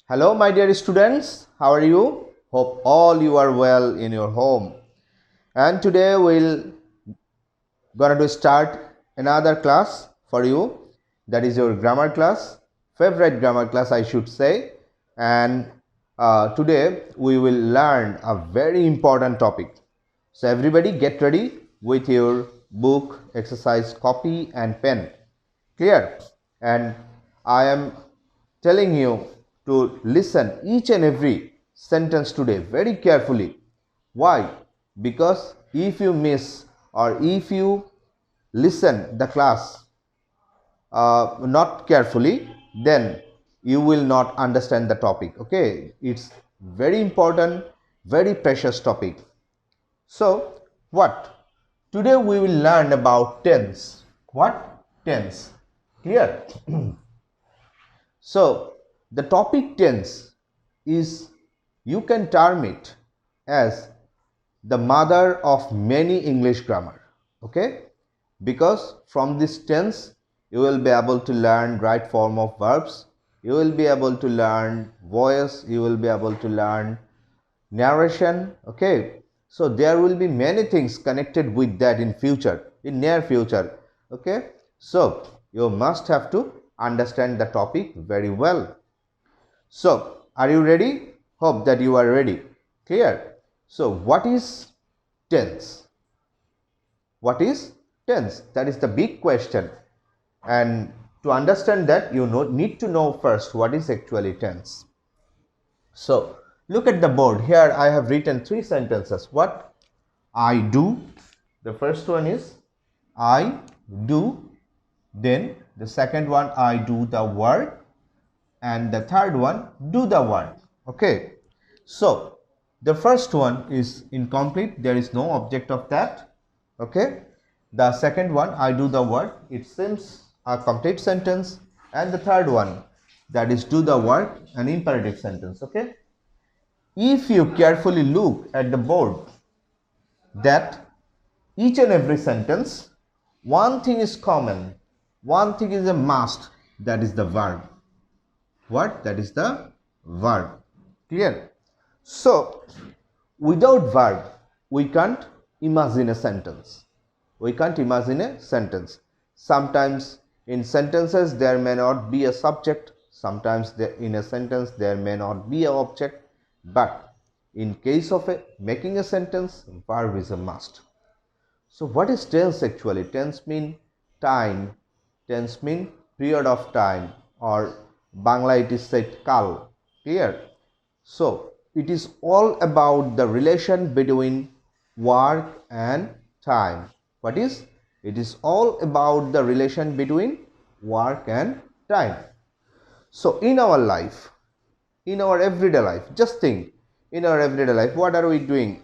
Hello my dear students, how are you? Hope all you are well in your home. And today we'll gonna to start another class for you. That is your grammar class, favorite grammar class I should say. And today we will learn a very important topic. So everybody get ready with your book, exercise copy and pen. Clear? And I am telling you to listen each and every sentence today very carefully. Why? Because if you miss or if you listen the class not carefully, then you will not understand the topic. Okay, it's very important, very precious topic. So what? Today we will learn about tense. What? Tense. Clear? So the topic tense is, you can term it as the mother of many English grammar. Okay, because from this tense you will be able to learn right form of verbs, you will be able to learn voice, you will be able to learn narration. Okay, so there will be many things connected with that in future, in near future. Okay, so you must have to understand the topic very well. So are you ready? Hope that you are ready. Clear? So what is tense? What is tense? That is the big question. And to understand that, you need to know first what is actually tense. So look at the board. Here I have written three sentences. What? I do. The first one is I do. Then the second one, I do the work. And the third one, do the work. Okay. So the first one is incomplete. There is no object of that. Okay. The second one, I do the work, it seems a complete sentence. And the third one, that is do the work, an imperative sentence. Okay. If you carefully look at the board, that each and every sentence, one thing is common, one thing is a must, that is the verb. What? That is the verb. Clear? So without verb we can't imagine a sentence. We can't imagine a sentence. Sometimes in sentences there may not be a subject, sometimes in a sentence there may not be an object, but in case of making a sentence, verb is a must. So what is tense actually? Tense mean time, tense mean period of time, or Bangla it is said kal. Clear? So it is all about the relation between work and time. What is? It is all about the relation between work and time. So in our life, in our everyday life, just think, in our everyday life, what are we doing?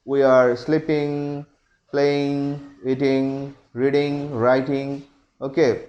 We are sleeping, playing, eating, reading, writing, okay,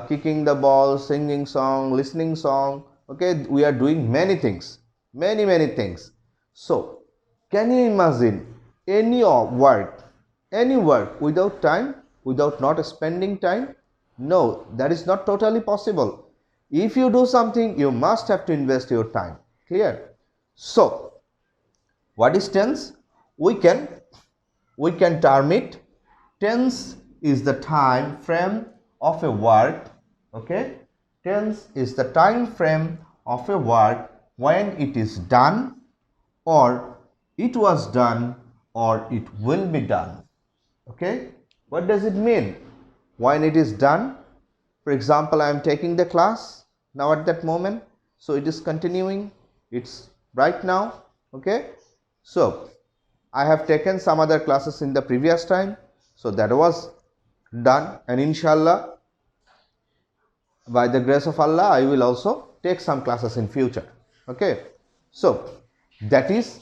kicking the ball, singing song, listening song. Okay, we are doing many things, many things. So can you imagine any work without time, without not spending time? No, that is not totally possible. If you do something, you must have to invest your time. Clear? So what is tense? We can term it, tense is the time frame of a work. Okay, tense is the time frame of a work when it is done, or it was done, or it will be done. Okay, what does it mean? When it is done, for example, I am taking the class now at that moment, so it is continuing, it's right now. Okay, so I have taken some other classes in the previous time, so that was done, and inshallah by the grace of Allah I will also take some classes in future. Okay, so that is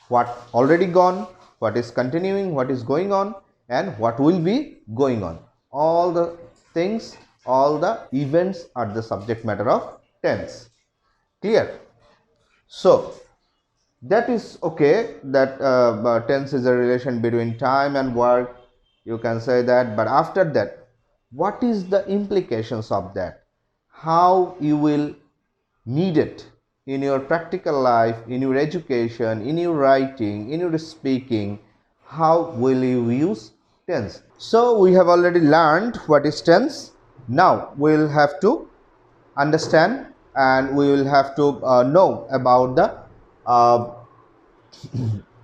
what already gone, what is continuing, what is going on, and what will be going on. All the things, all the events are the subject matter of tense. Clear? So that is okay, that tense is a relation between time and work, you can say that, but after that, what is the implications of that? How you will need it in your practical life, in your education, in your writing, in your speaking? How will you use tense? So we have already learned what is tense. Now we will have to understand, and we will have to know about the uh,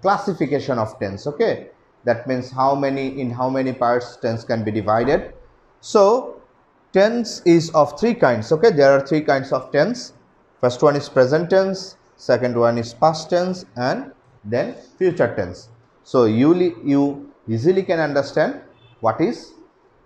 classification of tense. Okay, that means how many parts tense can be divided. So tense is of three kinds. Okay, there are three kinds of tense. First one is present tense, second one is past tense, and then future tense. So you easily can understand what is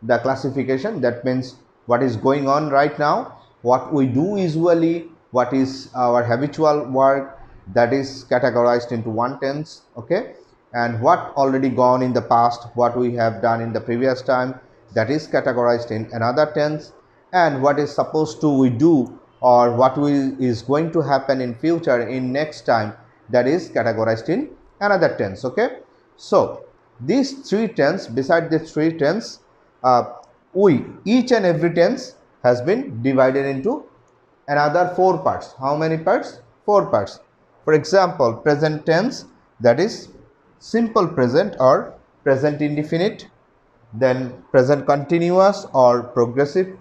the classification. That means what is going on right now, what we do usually, what is our habitual work, that is categorized into one tense. Okay, and what already gone in the past, what we have done in the previous time, that is categorized in another tense. And what is supposed to we do, or what is going to happen in future, in next time, that is categorized in another tense. Okay, so these three tense, beside these three tense, we each and every tense has been divided into another four parts. How many parts? Four parts. For example, present tense, that is simple present or present indefinite, then present continuous or progressive,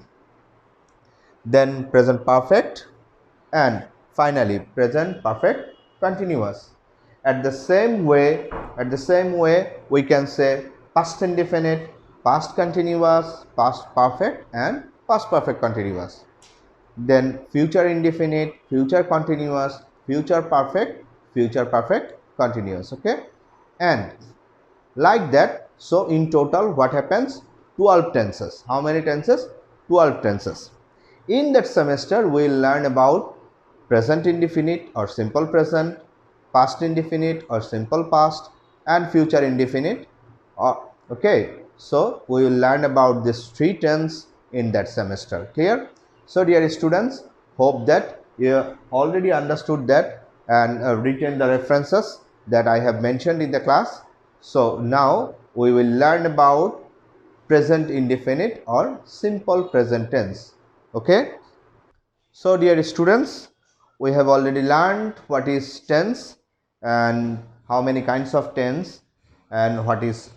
then present perfect, and finally present perfect continuous. At the same way we can say past indefinite, past continuous, past perfect, and past perfect continuous. Then future indefinite, future continuous, future perfect continuous. Okay, and like that. So in total what happens? 12 tenses. How many tenses? 12 tenses. In that semester we will learn about present indefinite or simple present, past indefinite or simple past, and future indefinite. Okay, so we will learn about these three tense in that semester. Clear? So dear students, hope that you already understood that and written the references that I have mentioned in the class. So now we will learn about present indefinite or simple present tense. Okay, so dear students, we have already learned what is tense and how many kinds of tense and what is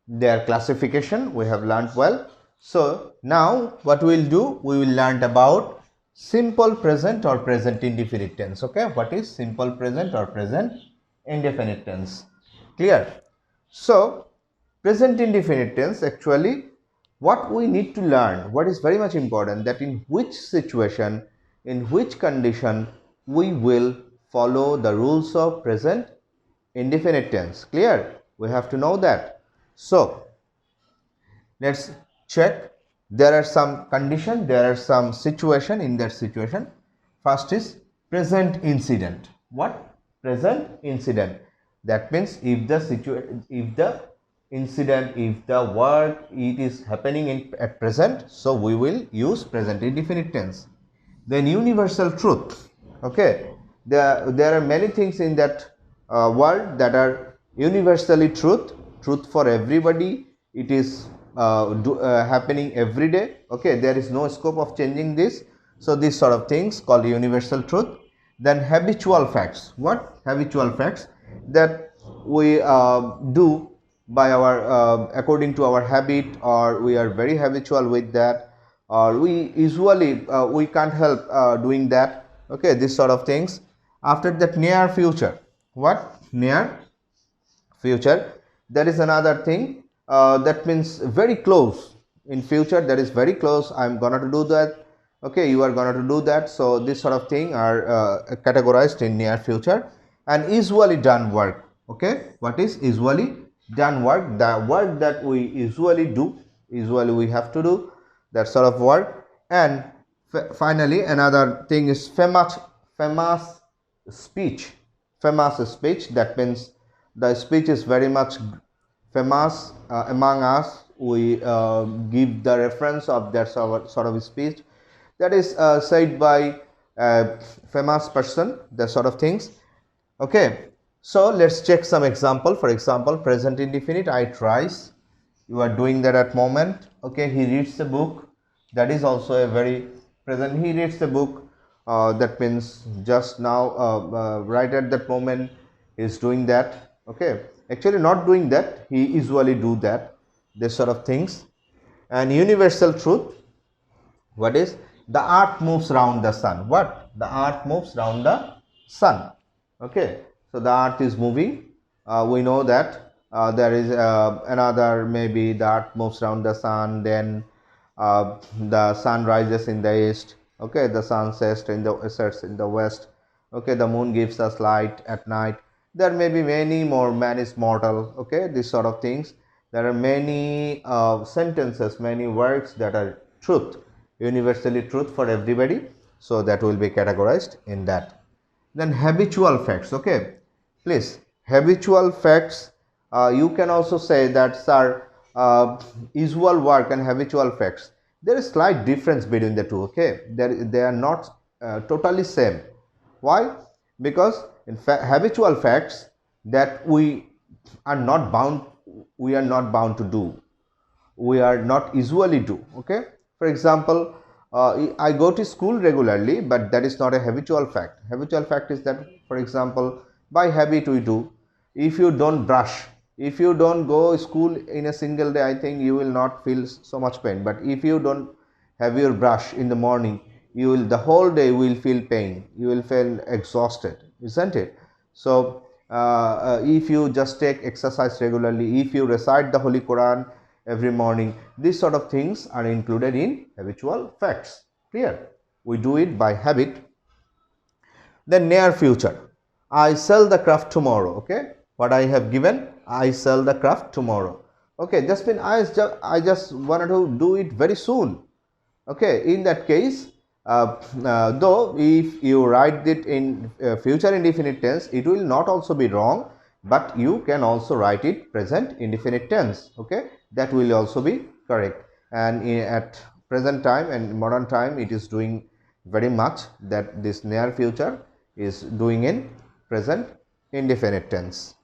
their classification. We have learned well. So now what we will do, we will learn about simple present or present indefinite tense. Okay, what is simple present or present indefinite tense? Clear? So present indefinite tense, actually what we need to learn, what is very much important, that in which situation, in which condition we will follow the rules of present indefinite tense. Clear? We have to know that. So let's check. There are some condition, there are some situation. In that situation, first is present incident. What? Present incident. That means if the incident, if the work, it is happening at present, so we will use present indefinite tense. Then universal truth. Okay, there are many things in that world that are universally truth for everybody. It is happening every day. Okay, there is no scope of changing this. So these sort of things called universal truth. Then habitual facts. What? Habitual facts that we do by our according to our habit, or we are very habitual with that, or we usually we can't help doing that. Okay, this sort of things. After that, near future. What? Near future, there is another thing that means very close. In future, that is very close, I'm gonna to do that. Okay, you are gonna to do that. So this sort of thing are categorized in near future. And usually done work. Okay, what is usually done work? The work that we usually do, usually we have to do that sort of work. And finally another thing is famous speech. Famous speech, that means the speech is very much famous among us. We give the reference of that sort of speech that is said by a famous person, that sort of things. Okay, So let's check some example. For example, present indefinite, I tries. You are doing that at moment. Okay, he reads the book. That is also a very present. He reads the book. That means just now, right at that moment, he is doing that. Okay, actually not doing that. He usually do that. This sort of things. And universal truth. What is the earth moves round the sun? What the earth moves round the sun? Okay, so the earth is moving. We know that there is another, maybe the earth moves round the sun, then the sun rises in the east. Okay, the sun sets in the west. Okay, the moon gives us light at night. There may be many more. Man is mortal. Okay, these sort of things. There are many sentences, many words that are truth, universally truth for everybody. So that will be categorized in that. Then habitual facts. Okay, please, habitual facts. You can also say that, sir, usual work and habitual facts, there is slight difference between the two. Okay, they are not totally same. Why? Because in fact, habitual facts that are not bound we are not bound to do, we are not usually do. Okay, for example, I go to school regularly, but that is not a habitual fact. Habitual fact is that, for example, by habit we do. If you don't brush, if you don't go school in a single day, I think you will not feel so much pain. But if you don't have your brush in the morning, you will, the whole day will feel pain, you will feel exhausted, isn't it? So if you just take exercise regularly, if you recite the Holy Quran every morning, these sort of things are included in habitual facts. Clear? We do it by habit. Then near future, I sell the craft tomorrow. Okay, what I have given, I sell the craft tomorrow. Okay, just mean I just wanted to do it very soon. Okay, in that case, though if you write it in future indefinite tense, it will not also be wrong, but you can also write it present indefinite tense. Okay, that will also be correct. And at present time and modern time, it is doing very much that this near future is doing in present indefinite tense.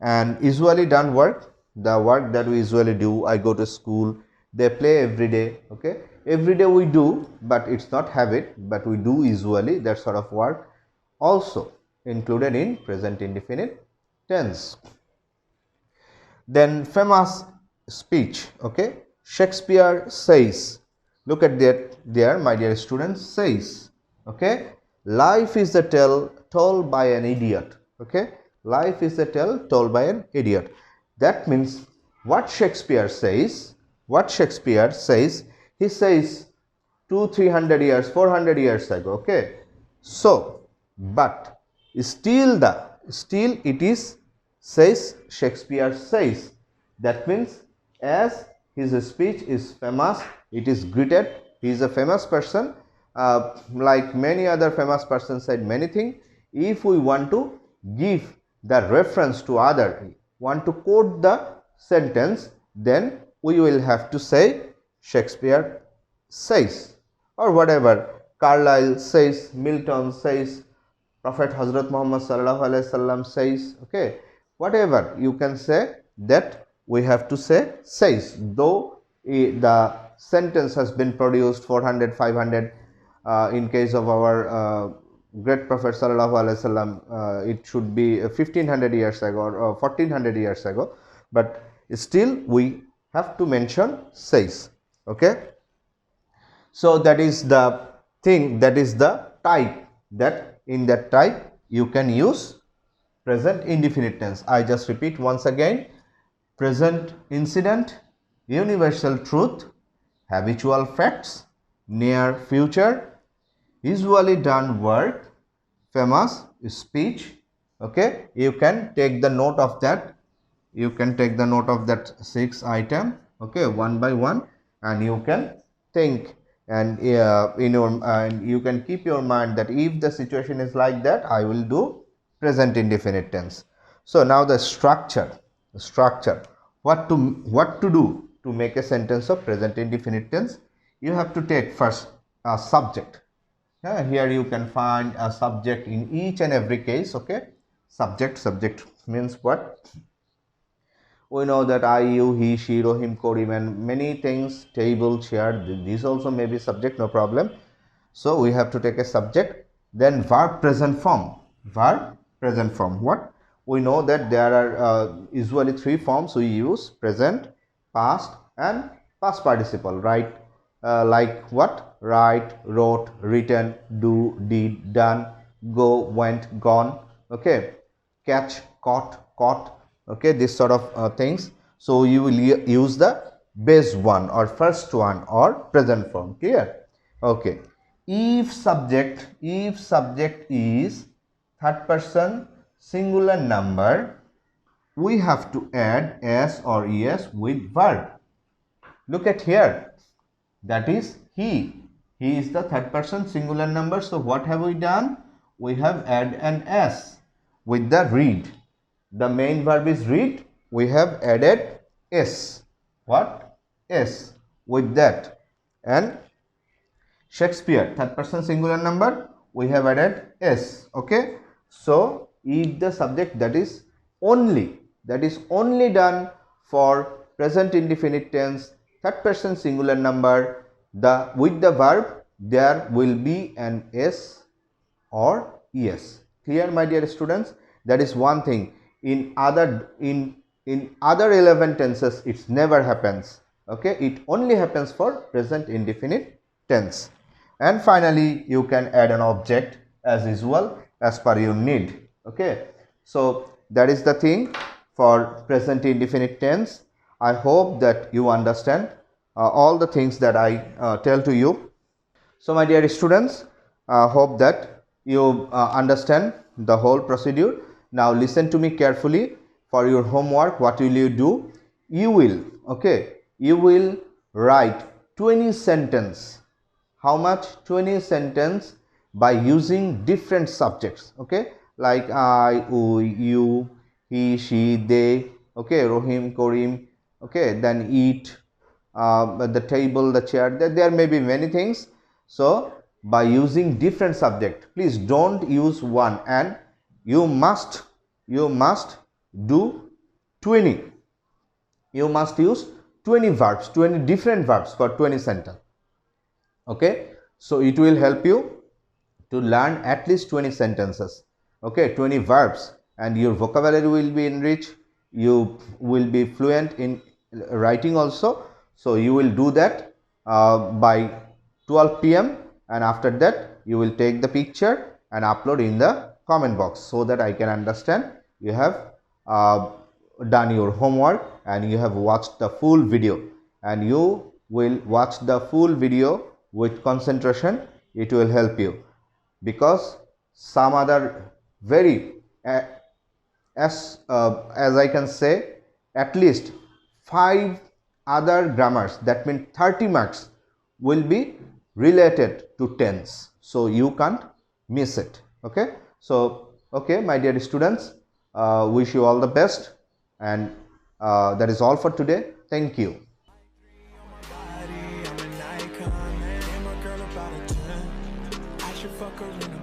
And usually done work, the work that we usually do, I go to school, they play every day. Okay, every day we do, but it's not habit, but we do usually that sort of work, also included in present indefinite tense. Then famous speech. Okay, Shakespeare says, look at that there, my dear students, says. Okay, life is a tale told by an idiot. Okay, life is a tale told by an idiot. That means what Shakespeare says, he says 200-300 years, 400 years ago. Okay, so but still it is says, Shakespeare says. That means as his speech is famous, it is greeted, he is a famous person, like many other famous persons said many things. If we want to give the reference to other, want to quote the sentence, then we will have to say Shakespeare says, or whatever, Carlyle says, Milton says, Prophet Hazrat Muhammad sallallahu alaihi wasallam says. Okay, whatever you can say, that we have to say says, though the sentence has been produced 400, 500, in case of our great Prophet sallallahu alaihi wasallam, it should be 1500 years ago or 1400 years ago, but still we have to mention says. Okay, so that is the thing, that is the type, that in that type you can use present indefinite tense. I just repeat once again: present incident, universal truth, habitual facts, near future, usually done work, famous speech. Okay, you can take the note of that, you can take the note of that 6 item. Okay, one by one, and you can think, and you can keep your mind that if the situation is like that, I will do present indefinite tense. So now the structure, what to do to make a sentence of present indefinite tense. You have to take first a subject. Here you can find a subject in each and every case. Okay, Subject means what? We know that I, you, he, she, him, him, and many things, table, chair, these also may be subject, no problem. So we have to take a subject. Then verb present form. Verb present form. What? We know that there are usually three forms we use: present, past, and past participle, right? Like what? Write, wrote, written, do, did, done, go, went, gone. Okay. Catch, caught. Okay, this sort of things. So you will use the base one or first one or present form. Clear? Okay. If subject is third person singular number, we have to add s or es with verb. Look at here, that is he is the third person singular number. So what have we done? We have added an s with the read. The main verb is read. We have added s. What? S with that. And Shakespeare, third person singular number, we have added s. Okay. So if the subject that is only done for present indefinite tense, third person singular number, the with the verb there will be an s or es. Clear, my dear students? That is one thing. In other 11 tenses it never happens. Okay, it only happens for present indefinite tense. And finally you can add an object as usual as per your need. Okay, so that is the thing for present indefinite tense. I hope that you understand all the things that I tell to you. So my dear students, hope that you understand the whole procedure. Now listen to me carefully. For your homework, what will you do? You will write 20 sentences. How much? 20 sentences by using different subjects. Okay, like I, you, he, she, they. Okay, Rohim, Korim. Okay, then eat, the table, the chair. There may be many things. So by using different subject, please don't use one, and you must do 20. You must use 20 verbs, 20 different verbs for 20 sentence. Okay, so it will help you to learn at least 20 sentences. Okay, 20 verbs, and your vocabulary will be enriched. You will be fluent in writing also. So you will do that by 12 p.m. and after that you will take the picture and upload in the comment box so that I can understand you have done your homework and you have watched the full video. And you will watch the full video with concentration. It will help you, because some other very as I can say, at least 5 other grammars, that means 30 marks will be related to tense, so you can't miss it. Okay, so okay, my dear students, wish you all the best, and that is all for today. Thank you. I should fuck her in